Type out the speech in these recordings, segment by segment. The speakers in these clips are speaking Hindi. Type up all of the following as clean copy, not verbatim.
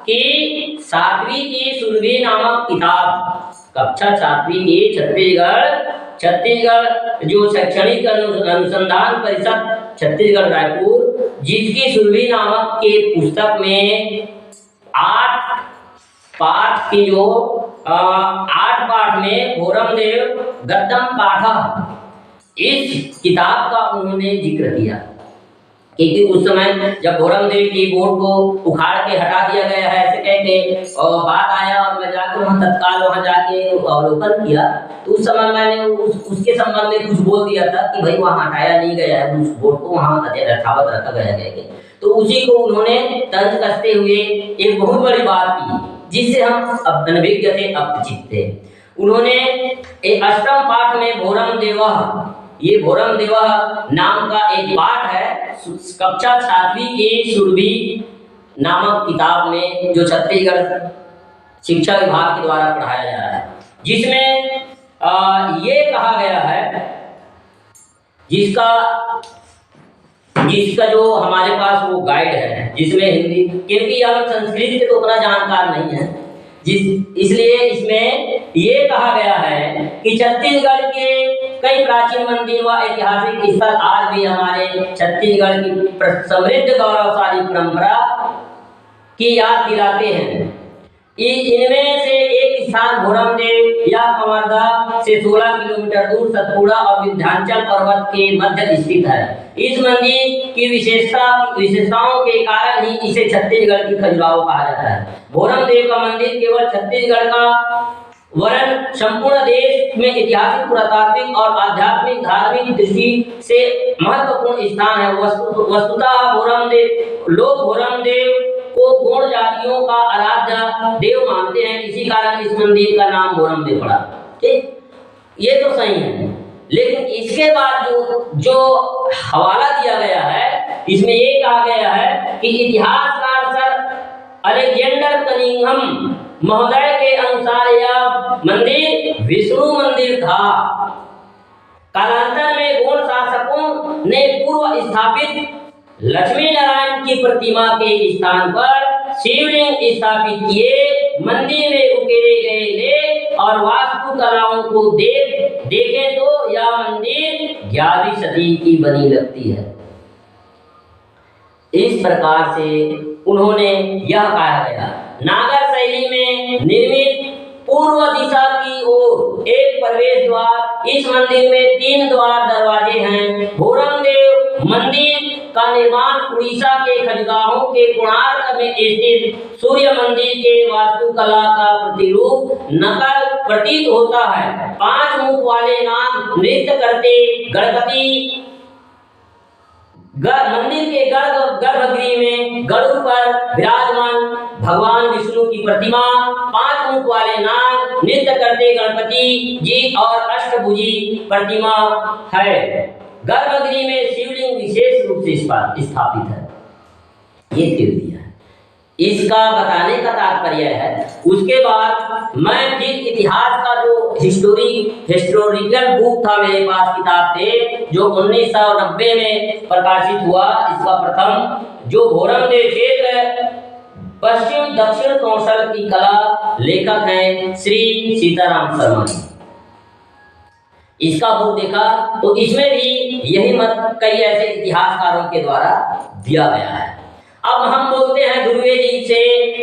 कि 7वीं की सुरभि नामक किताब, कक्षा 7वीं की छत्तीसगढ़ जो शैक्षणिक अनुसंधान परिषद छत्तीसगढ़ रायपुर, जिसकी सुरभि नामक के पुस्तक में 8 पाठ की जो 8 पाठ में भोरमदेव गद्दम पाठ, इस किताब का उन्होंने जिक्र किया। क्योंकि उस समय जब भोरमदेव की बोर्ड को उखाड़ के हटा दिया गया है ऐसे कह के, और बात आया और मैं जाके वहाँ जाके अवलोकन किया, तो उस समय मैंने उसके संबंध में कुछ बोल दिया था कि भाई वहाँ हटाया नहीं गया है, उस बोर्ड को वहाँ यथावत रखा गया है। तो उसी को उन्होंने तंज कसते हुए एक बहुत बड़ी बात की, जिससे हम अनभिज्ञ थे, अपचित थे। उन्होंने एक अष्टम पाठ में भोरमदेव, ये भोरमदेव नाम का एक पाठ है, कक्षा 7वीं के सुरभि नामक किताब में जो छत्तीसगढ़ शिक्षा विभाग के द्वारा पढ़ाया जा रहा है, जिसमें ये कहा गया है, जिसका जो हमारे पास वो गाइड है, जिसमें हिंदी, क्योंकि हम संस्कृत के तो उतना जानकार नहीं है, इसलिए इसमें ये कहा गया है कि छत्तीसगढ़ के कई प्राचीन मंदिर व ऐतिहासिक स्थल आज भी हमारे छत्तीसगढ़ की समृद्ध गौरवशाली परंपरा की याद दिलाते हैं। इनमें से एक स्थान भोरमदेव या कवर्धा से 16 किलोमीटर दूर सतपुड़ा और विंध्याचल पर्वत के मध्य स्थित है। इस मंदिर की विशेषताओं के कारण ही इसे छत्तीसगढ़ की खजुराहो कहा जाता है। भोरमदेव का मंदिर केवल छत्तीसगढ़ का वरन संपूर्ण देश में ऐतिहासिक, पुरातात्विक और आध्यात्मिक धार्मिक दृष्टि से महत्वपूर्ण स्थान है। वस्तुतः लोग भोरमदेव को गौड़ जातियों का आराध्य देव मानते हैं, इसी कारण इस मंदिर का नाम भोरमदेव पड़ा। ठीक, ये तो सही है, लेकिन इसके बाद जो हवाला दिया गया है, इसमें ये कहा गया है कि इतिहासकार सर अलेक्जेंडर कनिंघम महोदय के अनुसार यह मंदिर विष्णु मंदिर था। कालांतर में गौड़ शासकों ने पूर्व स्थापित लक्ष्मी नारायण की प्रतिमा के स्थान पर शिवलिंग स्थापित किए। मंदिर में उकेरे गए लेख और वास्तुकलाओं को देखें तो यह मंदिर 11वीं सदी की बनी लगती है। इस प्रकार से उन्होंने यह कहा गया, नागर शैली में निर्मित पूर्व दिशा की ओर एक प्रवेश द्वार, इस मंदिर में 3 द्वार दरवाजे हैं। भोरमदेव मंदिर का निर्माण उड़ीसा के खजुराहो के कोणार्क में स्थित सूर्य मंदिर के वास्तुकला का प्रतिरूप नकल प्रतीत होता है। 5 मुख वाले नाग नृत्य करते गणपति मंदिर के गर्भगृह में गरुड़ पर विराजमान भगवान विष्णु की प्रतिमा, 5 मुख वाले नाग नृत्य करते गणपति जी और अष्टभुजी प्रतिमा है। गर्भगृह में शिवलिंग विशेष रूप से स्थापित है। ये क्यों दिया है, इसका बताने का तात्पर्य है। उसके बाद मैं फिर इतिहास का जो हिस्टोरिकल बुक था, मेरे पास किताब थे जो 1990 में प्रकाशित हुआ। इसका प्रथम जो भोरमदेव क्षेत्र पश्चिम दक्षिण कौशल की कला लेखक हैं श्री सीताराम शर्मा जी, इसका बुक देखा तो इसमें भी यही मत कई ऐसे इतिहासकारों के द्वारा दिया गया है। अब हम बोलते हैं ध्रुवे जी से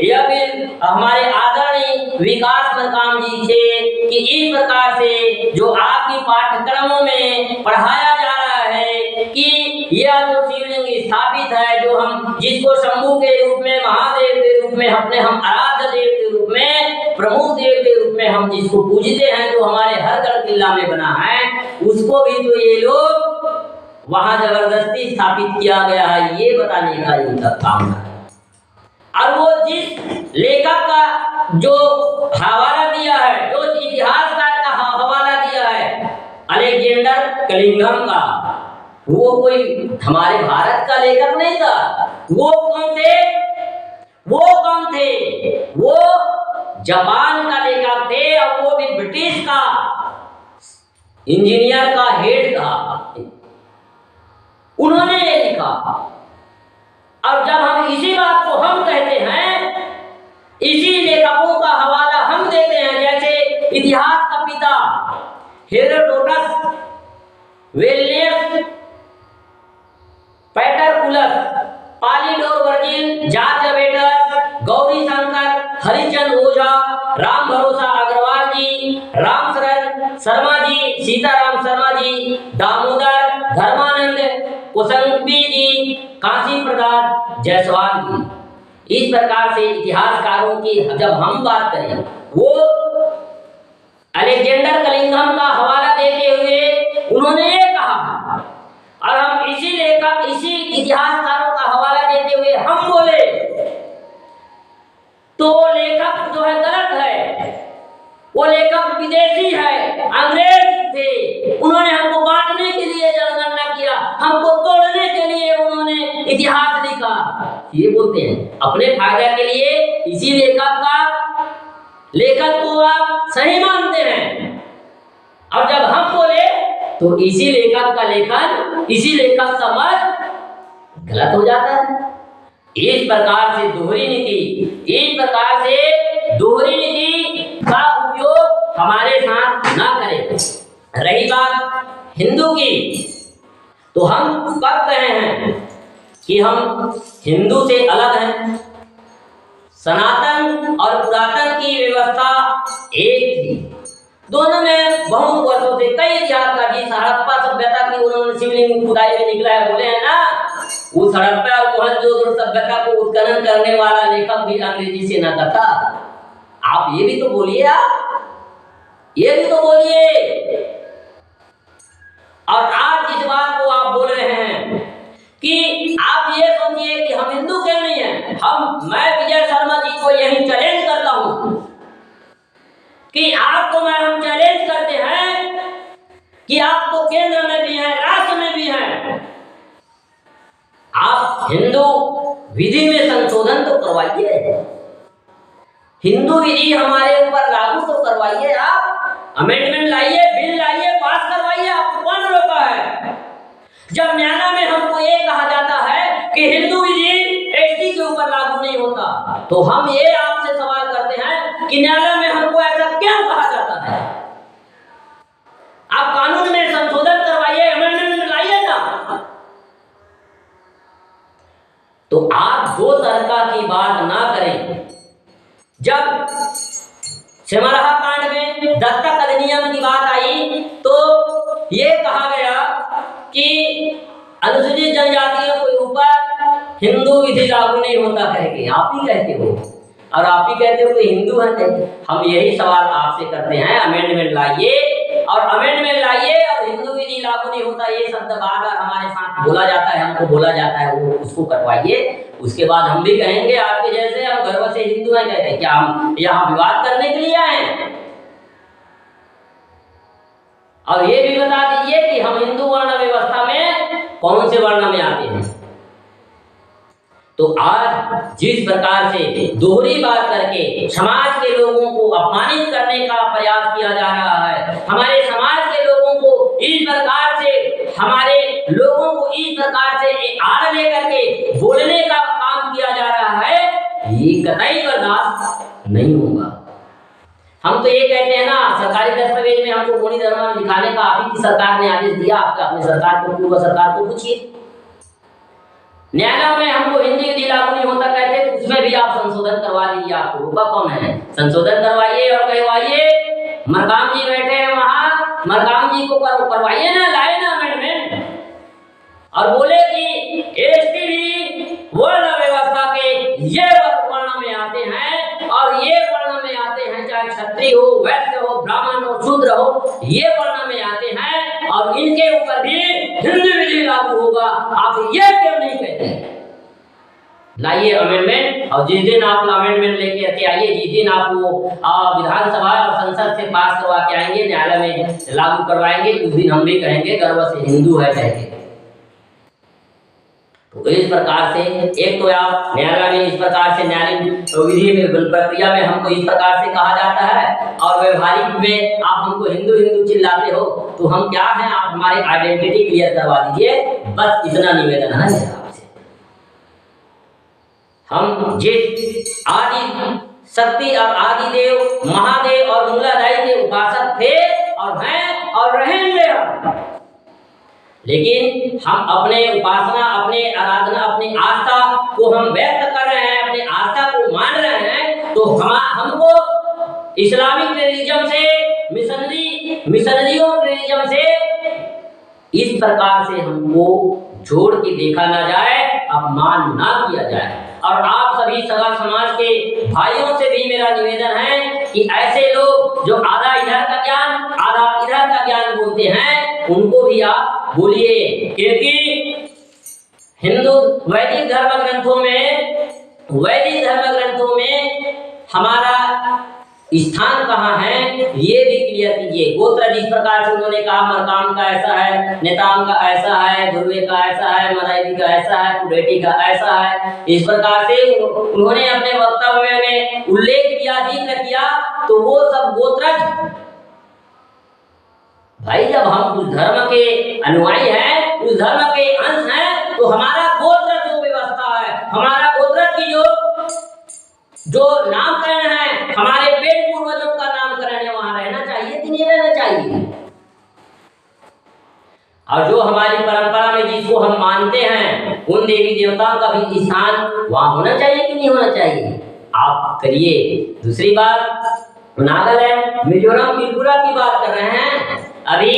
या फिर हमारे आदरणीय विकास मरकाम जी से कि इस प्रकार से जो आपकी पाठ्यक्रमों में पढ़ाया जा रहा है कि यह जो शिवलिंग स्थापित है, जो हम जिसको शंभू के रूप में, महादेव के रूप में, हम आराध्य देव के रूप में, प्रमुख देव के रूप में हम जिसको पूजते हैं, जो हमारे हरगढ़ किला में बना है, उसको भी तो ये लोग वहां जबरदस्ती स्थापित किया गया है, ये बताने का इनका काम है। और वो जिस लेखक का जो हवाला दिया है, जो इतिहासकार का हवाला दिया है अलेक्जेंडर कनिंघम का, वो कोई हमारे भारत का लेखक नहीं था। वो कौन थे? वो जापान का लेखक थे, और वो भी ब्रिटिश का इंजीनियर का हेड था। उन्होंने ये लिखा। अब जब हम इसी बात को हम कहते हैं इसी लेखकों का हवाला हम देते हैं, जैसे इतिहास का पिता Herodotus, Velleius Paterculus, Polydore Vergil, George Bates, Gauri Shankar, Harichand Ojha, Ram Bharosa Agrawal जी, राम शरण शर्मा जी, सीताराम शर्मा जी, दामोदर, धर्मानंद कोसंबी जी, काशी प्रसाद जायसवाल जी। इस प्रकार से इतिहासकारों की जब हम बात करें, वो अलेक्जेंडर कलिंगम का हवाला देते हुए उन्होंने ये कहा, और हम इसी लेखक, इसी इतिहासकारों का हवाला देते हुए हम बोले तो लेखक जो है गलत है। वो लेखक विदेशी है, अंग्रेज थे, उन्होंने हमको बांटने के लिए जनगणना किया, हमको तोड़ने के लिए उन्होंने इतिहास लिखा, ये बोलते हैं अपने फायदा के लिए। इसी लेखक को आप सही मानते हैं, और जब हम बोले तो इसी लेखक का लेखन, इसी लेखक का मत गलत हो जाता है। इस प्रकार से दोहरी नीति का उपयोग हमारे साथ ना करें। रही बात हिंदू की, तो हम कब कहे हैं कि हम हिंदू से अलग हैं। सनातन और पुरातन की व्यवस्था एक थी, दोनों में बहुत वर्षों से कई इतिहासकार जी हड़प्पा सभ्यता की उन्होंने शिवलिंग खुदाई में निकला है, बोले हैं ना, उस हड़प्पा और मोहनजोदड़ो सभ्यता को उत्खनन करने वाला लेखक भी अंग्रेजी से न था। आप ये भी तो बोलिए, ये भी तो बोलिए। और आज इस बात को आप बोल रहे हैं कि आप ये सोचिए कि हम हिंदू क्यों नहीं है। मैं विजय शर्मा जी को यही चैलेंज करता हूं कि आपको हम चैलेंज करते हैं कि आप तो केंद्र में भी हैं, राज्य में भी हैं, आप हिंदू विधि में संशोधन तो करवाइए, हिंदू विधि हमारे ऊपर लागू तो करवाइए, आप अमेंडमेंट लाइए, बिल लाइए, पास करवाइए। आपको कौन रोका है? जब न्यायालय में हमको ये कहा जाता है कि हिंदू विधि एसटी के ऊपर लागू नहीं होता, तो हम ये आपसे सवाल करते हैं कि न्यायालय में हमको ऐसा क्यों कहा जाता है? आप कानून में संशोधन करवाइए, अमेंडमेंट लाइए ना। तो आप दो तरह की बात ना करें। जब सिमरहा कांड में दत्तक अधिनियम की बात आई तो ये कहा गया कि अनुसूचित जनजातियों के ऊपर हिंदू विधि लागू नहीं होता कहेंगे, आप ही कहते हो, और आप ही कहते हो कि हिंदू है। हम यही सवाल आपसे करते हैं, अमेंडमेंट लाइए और हिंदू विधि लागू नहीं होता ये शब्द बार-बार हमारे साथ बोला जाता है, हमको बोला जाता है, वो उसको कटवाइए। उसके बाद हम भी कहेंगे आपके जैसे हम गर्व से हिंदू हैं कहते, क्या हम यहाँ विवाद करने के लिए आए हैं? और ये भी बता दीजिए कि हम हिंदू वर्ण व्यवस्था में कौन से वर्ण में आते हैं। तो आज जिस प्रकार से दोहरी बात करके समाज के लोगों को अपमानित करने का प्रयास किया जा रहा है, हमारे समाज के लोगों को इस प्रकार से आड़ लेकर के बोलने का काम किया जा रहा है, ये कतई बर्दाश्त नहीं होगा। हम तो ये कहते हैं ना, सरकारी दस्तावेज में हमको कोनी धर्म दिखाने का आप ही की सरकार ने आदेश दिया, आपका अपने सरकार को, पूर्व सरकार को पूछिए। न्यायालय में हमको हिंदी विधि लागू नहीं होता कहते, तो उसमें भी आप संशोधन करवा लीजिए। आपको रोका कौन है? संशोधन करवाइए और कहवाइए। मरकाम जी बैठे हैं वहां, मरकाम जी को करवाइए ना, लाए ना अमेंडमेंट, और बोले कि एसटी भी वर्ण व्यवस्था के ये वर्ण में आते हैं और ये वर्ण में आते हैं, चाहे क्षत्रिय हो, वैश्य हो, ब्राह्मण हो, शूद्र हो, ये वर्ण में आते हैं और इनके ऊपर भी हिंदी विधि लागू होगा। आप ये क्यों नहीं कहते? लाइए अमेंडमेंट, और जिस दिन आप अमेंडमेंट लेके आके आइए, जिस दिन आप वो विधानसभा और संसद से पास करवा के आएंगे, न्यायालय में लागू करवाएंगे, उस दिन हम भी कहेंगे गर्व से हिंदू है कहेंगे। तो इस प्रकार से एक तो आप न्यायालय में इस प्रकार से न्यायालयिक विधि में प्रक्रिया में हमको इस प्रकार से कहा जाता है, और व्यवहारिक में आप हमको हिंदू हिंदू चिल्लाते हो, तो हम क्या हैं? आप हमारी आइडेंटिटी क्लियर करवा दीजिए, बस इतना निवेदन है आपसे। हम जिस आदि शक्ति और आदिदेव महादेव और मूलाधारी के उपासक थे और हैं और रहेंगे। लेकिन हम अपने उपासना, अपने आराधना, अपनी आस्था को हम व्यक्त कर रहे हैं, अपनी आस्था को मान रहे हैं, तो हमको इस्लामिक रिलीजन से, मिशनरियों रिलीजन से इस प्रकार से हमको जोड़ के देखा ना जाए, अपमान ना किया जाए। और आप सभी सगा समाज के भाइयों से भी मेरा निवेदन है कि ऐसे लोग जो आधा इधर का ज्ञान आधा इधर का ज्ञान बोलते हैं, उनको भी आप बोलिए, क्योंकि हिंदू वैदिक धर्म ग्रंथों में हमारा स्थान कहाँ है ये भी क्लियर कीजिए। गोत्र जिस प्रकार से उन्होंने कहा, मरकाम का ऐसा है, नेताम का ऐसा है, धुर्वे का ऐसा है, मराठी का ऐसा है, कुरेटी का ऐसा है, इस प्रकार से उन्होंने अपने वक्तव्य में उल्लेख किया, जिक्र किया, तो वो सब गोत्रज भाई, जब हम उस धर्म के अनुयायी हैं, उस धर्म के अंश हैं, तो हमारा गोत्र जो व्यवस्था है, हमारा गोत्र की जो नामकरण है, हमारे पेट पूर्वजों का नामकरण है, वहां रहना चाहिए कि नहीं रहना चाहिए? और जो हमारी परंपरा में जिसको हम मानते हैं, उन देवी देवताओं का भी स्थान वहां होना चाहिए कि नहीं होना चाहिए? आप करिए। दूसरी बात, नागालैंड, मिजोरम, त्रिपुरा की बात कर रहे हैं। अभी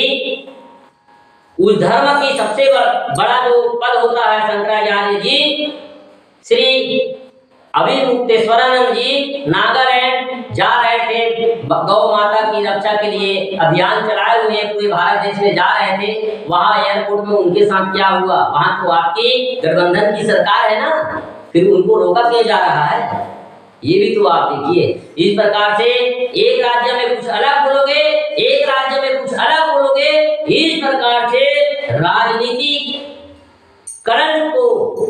उस धर्म की सबसे बड़ा जो पद होता है, शंकराचार्य जी, श्री अभिमुक्तेश्वरानंद जी नागालैंड जा रहे थे, गौ माता की रक्षा के लिए अभियान चलाए हुए पूरे भारत देश में जा रहे थे। वहां एयरपोर्ट में उनके साथ क्या हुआ? वहां तो आपकी गठबंधन की सरकार है ना, फिर उनको रोका क्यों जा रहा है? ये भी तो आप देखिए। इस प्रकार से एक राज्य में कुछ अलग बोलोगे, एक राज्य में कुछ अलग बोलोगे, इस प्रकार से राजनीति करण को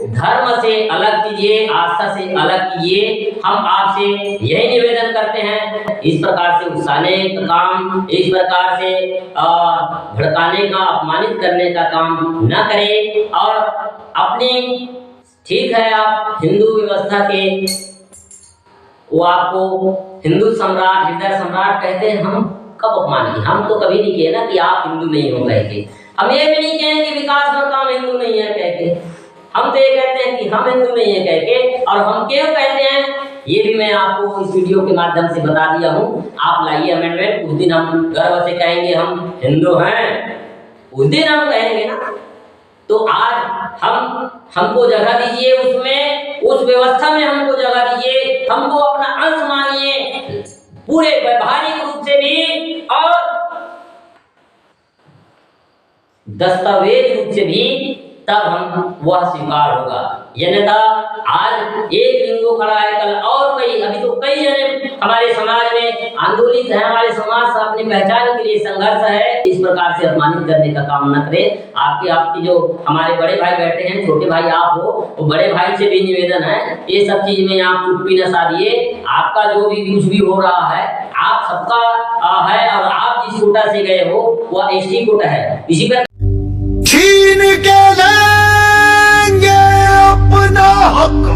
धर्म से अलग कीजिए, आस्था से अलग कीजिए। हम आपसे यही निवेदन करते हैं। इस प्रकार से उकसाने का काम, इस प्रकार से भड़काने का, अपमानित करने का काम न करें। और अपनी, ठीक है, आप हिंदू व्यवस्था के, वो आपको हिंदू सम्राट, हृदय सम्राट कहते हैं, हम कब अपमान किए? हम तो कभी नहीं किए ना कि आप हिंदू नहीं हो कह के। हम ये भी नहीं कहें कि विकास मरकाम हिंदू नहीं है कह के। हम तो ये कहते हैं कि हम हिंदू नहीं है कह के। और हम क्यों कहते हैं ये भी मैं आपको इस वीडियो के माध्यम से बता दिया हूँ। आप लाइए अमेंडमेंट, उस दिन हम गर्व से कहेंगे हम हिंदू हैं, उस दिन हम कहेंगे ना। तो आज हमको जगह दीजिए, उसमें, उस व्यवस्था में हमको जगह दीजिए, हमको अपना अंश मानिए, पूरे व्यवहारिक रूप से भी और दस्तावेज रूप से भी, तब हम वह स्वीकार होगा। अन्यथा आज एक लिंगो खड़ा है, कल और कई, अभी तो कई जने हमारे समाज में आंदोलित है, हमारे समाज से अपनी पहचान के लिए संघर्ष है। इस प्रकार से अपमानित करने का काम न करें। आपकी जो हमारे बड़े भाई बैठे हैं, छोटे भाई आप हो, वो बड़े भाई से भी निवेदन है, ये सब चीज में आप चुप्पी न साधिए। आपका जो भी कुछ भी हो रहा है, आप सबका है, और आप जिस कोटा से गए हो वह एसटी कोटा है। इसी पर छीन के लेंगे अपना हक।